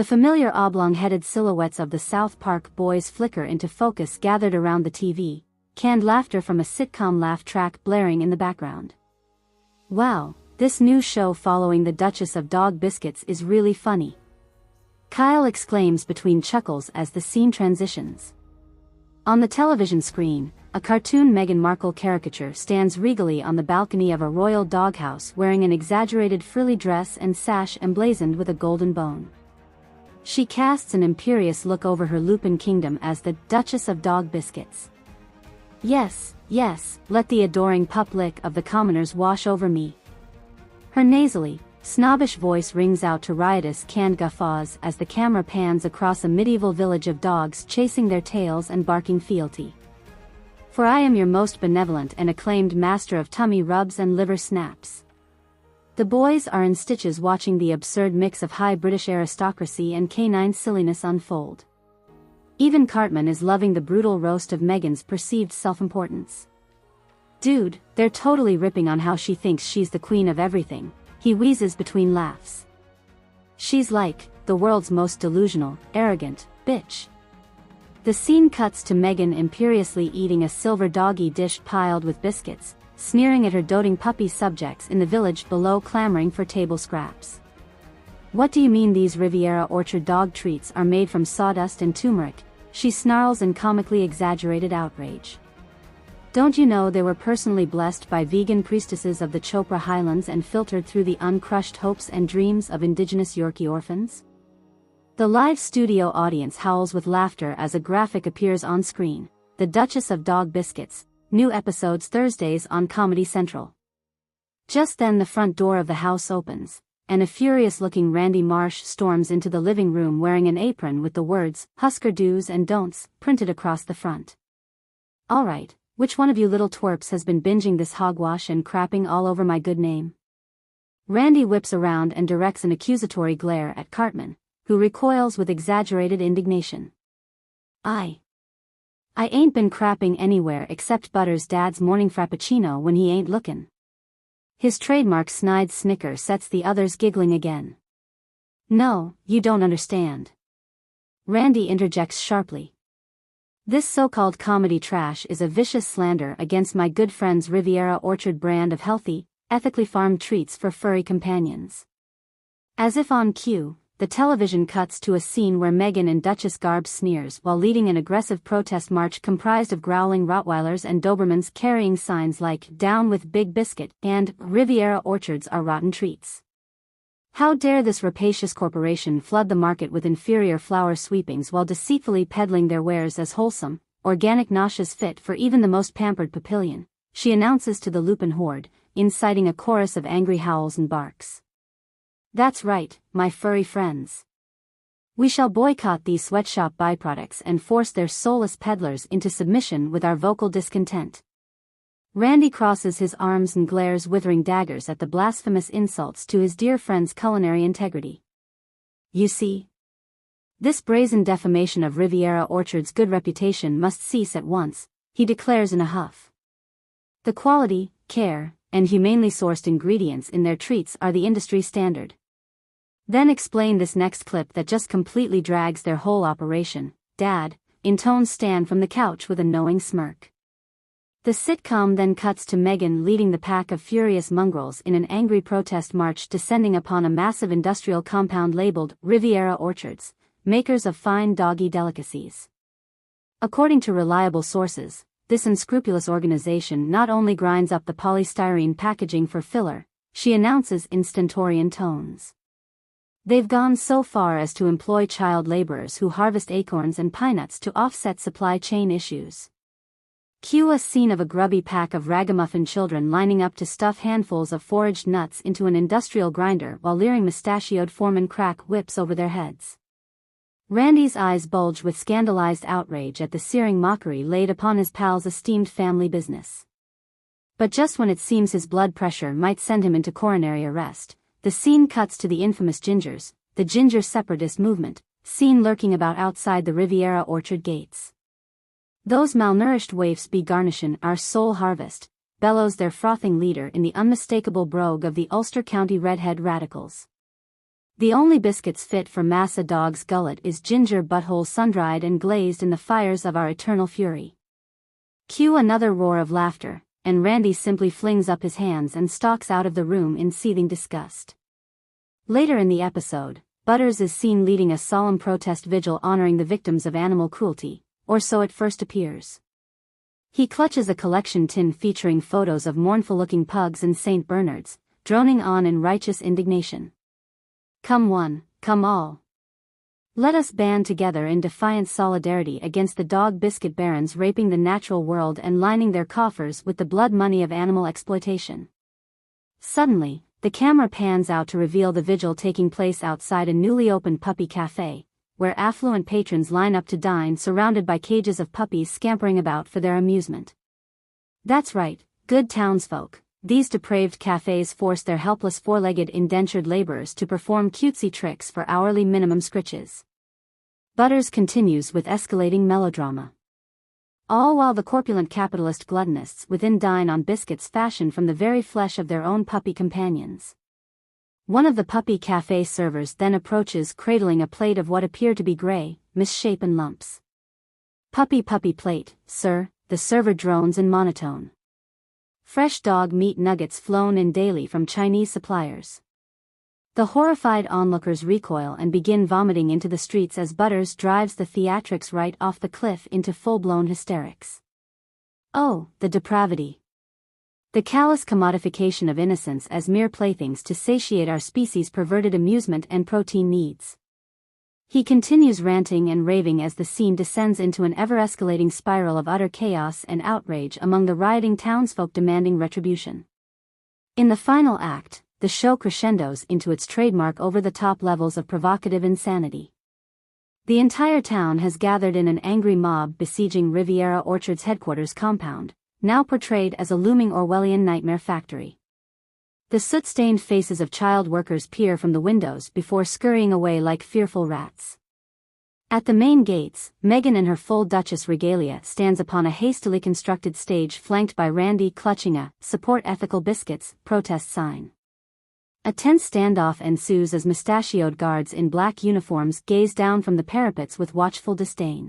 The familiar oblong-headed silhouettes of the South Park boys flicker into focus gathered around the TV, canned laughter from a sitcom laugh track blaring in the background. Wow, this new show following the Duchess of DOG biscuits is really funny. Kyle exclaims between chuckles as the scene transitions. On the television screen, a cartoon Meghan Markle caricature stands regally on the balcony of a royal doghouse wearing an exaggerated frilly dress and sash emblazoned with a golden bone. She casts an imperious look over her lupin kingdom as the Duchess of DOG biscuits. Yes, yes, let the adoring pup lick of the commoners wash over me. Her nasally, snobbish voice rings out to riotous canned guffaws as the camera pans across a medieval village of dogs chasing their tails and barking fealty. For I am your most benevolent and acclaimed master of tummy rubs and liver snaps. The boys are in stitches watching the absurd mix of high British aristocracy and canine silliness unfold. Even Cartman is loving the brutal roast of Meghan's perceived self-importance. Dude, they're totally ripping on how she thinks she's the queen of everything, he wheezes between laughs. She's like, the world's most delusional, arrogant, bitch. The scene cuts to Meghan imperiously eating a silver doggy dish piled with biscuits, sneering at her doting puppy subjects in the village below clamoring for table scraps. What do you mean these Riviera orchard dog treats are made from sawdust and turmeric? She snarls in comically exaggerated outrage. Don't you know they were personally blessed by vegan priestesses of the Chopra Highlands and filtered through the uncrushed hopes and dreams of indigenous Yorkie orphans? The live studio audience howls with laughter as a graphic appears on screen. The Duchess of DOG biscuits. New episodes Thursdays on Comedy Central. Just then the front door of the house opens, and a furious-looking Randy Marsh storms into the living room wearing an apron with the words, Husker do's and don'ts, printed across the front. Alright, which one of you little twerps has been binging this hogwash and crapping all over my good name? Randy whips around and directs an accusatory glare at Cartman, who recoils with exaggerated indignation. I ain't been crapping anywhere except Butter's dad's morning frappuccino when he ain't lookin'. His trademark snide snicker sets the others giggling again. No, you don't understand. Randy interjects sharply. This so-called comedy trash is a vicious slander against my good friend's Riviera Orchard brand of healthy, ethically farmed treats for furry companions. As if on cue, the television cuts to a scene where Meghan in Duchess garb sneers while leading an aggressive protest march comprised of growling Rottweilers and Dobermans carrying signs like "Down with Big Biscuit" and "Riviera Orchards are rotten treats." How dare this rapacious corporation flood the market with inferior flower sweepings while deceitfully peddling their wares as wholesome, organic noshes fit for even the most pampered papillion, she announces to the lupin horde, inciting a chorus of angry howls and barks. That's right, my furry friends. We shall boycott these sweatshop byproducts and force their soulless peddlers into submission with our vocal discontent. Randy crosses his arms and glares withering daggers at the blasphemous insults to his dear friend's culinary integrity. You see? This brazen defamation of Riviera Orchard's good reputation must cease at once, he declares in a huff. The quality, care, and humanely sourced ingredients in their treats are the industry standard. Then explain this next clip that just completely drags their whole operation, Dad, intones Stan from the couch with a knowing smirk. The sitcom then cuts to Meghan leading the pack of furious mongrels in an angry protest march descending upon a massive industrial compound labeled Riviera Orchards, makers of fine doggy delicacies. According to reliable sources, this unscrupulous organization not only grinds up the polystyrene packaging for filler, she announces in stentorian tones. They've gone so far as to employ child laborers who harvest acorns and pine nuts to offset supply chain issues. Cue a scene of a grubby pack of ragamuffin children lining up to stuff handfuls of foraged nuts into an industrial grinder while leering mustachioed foreman crack whips over their heads. Randy's eyes bulge with scandalized outrage at the searing mockery laid upon his pal's esteemed family business. But just when it seems his blood pressure might send him into coronary arrest, the scene cuts to the infamous Gingers, the ginger separatist movement, seen lurking about outside the Riviera Orchard gates. Those malnourished waifs be garnishin' our soul harvest, bellows their frothing leader in the unmistakable brogue of the Ulster County redhead radicals. The only biscuits fit for Massa Dog's gullet is ginger butthole sun-dried and glazed in the fires of our eternal fury. Cue another roar of laughter, and Randy simply flings up his hands and stalks out of the room in seething disgust. Later in the episode, Butters is seen leading a solemn protest vigil honoring the victims of animal cruelty, or so it first appears. He clutches a collection tin featuring photos of mournful-looking pugs and St. Bernards, droning on in righteous indignation. Come one, come all. Let us band together in defiant solidarity against the dog biscuit barons raping the natural world and lining their coffers with the blood money of animal exploitation. Suddenly, the camera pans out to reveal the vigil taking place outside a newly opened puppy cafe, where affluent patrons line up to dine surrounded by cages of puppies scampering about for their amusement. That's right, good townsfolk. These depraved cafes force their helpless four-legged indentured laborers to perform cutesy tricks for hourly minimum scritches. Butters continues with escalating melodrama. All while the corpulent capitalist gluttonists within dine on biscuits fashioned from the very flesh of their own puppy companions. One of the puppy cafe servers then approaches cradling a plate of what appear to be gray, misshapen lumps. Puppy plate, sir, the server drones in monotone. Fresh dog meat nuggets flown in daily from Chinese suppliers. The horrified onlookers recoil and begin vomiting into the streets as Butters drives the theatrics right off the cliff into full-blown hysterics. Oh, the depravity. The callous commodification of innocence as mere playthings to satiate our species' perverted amusement and protein needs. He continues ranting and raving as the scene descends into an ever-escalating spiral of utter chaos and outrage among the rioting townsfolk demanding retribution. In the final act, the show crescendos into its trademark over-the-top levels of provocative insanity. The entire town has gathered in an angry mob besieging Riviera Orchard's headquarters compound, now portrayed as a looming Orwellian nightmare factory. The soot-stained faces of child workers peer from the windows before scurrying away like fearful rats. At the main gates, Meghan in her full Duchess regalia stands upon a hastily constructed stage flanked by Randy clutching a "Support Ethical Biscuits" protest sign. A tense standoff ensues as mustachioed guards in black uniforms gaze down from the parapets with watchful disdain.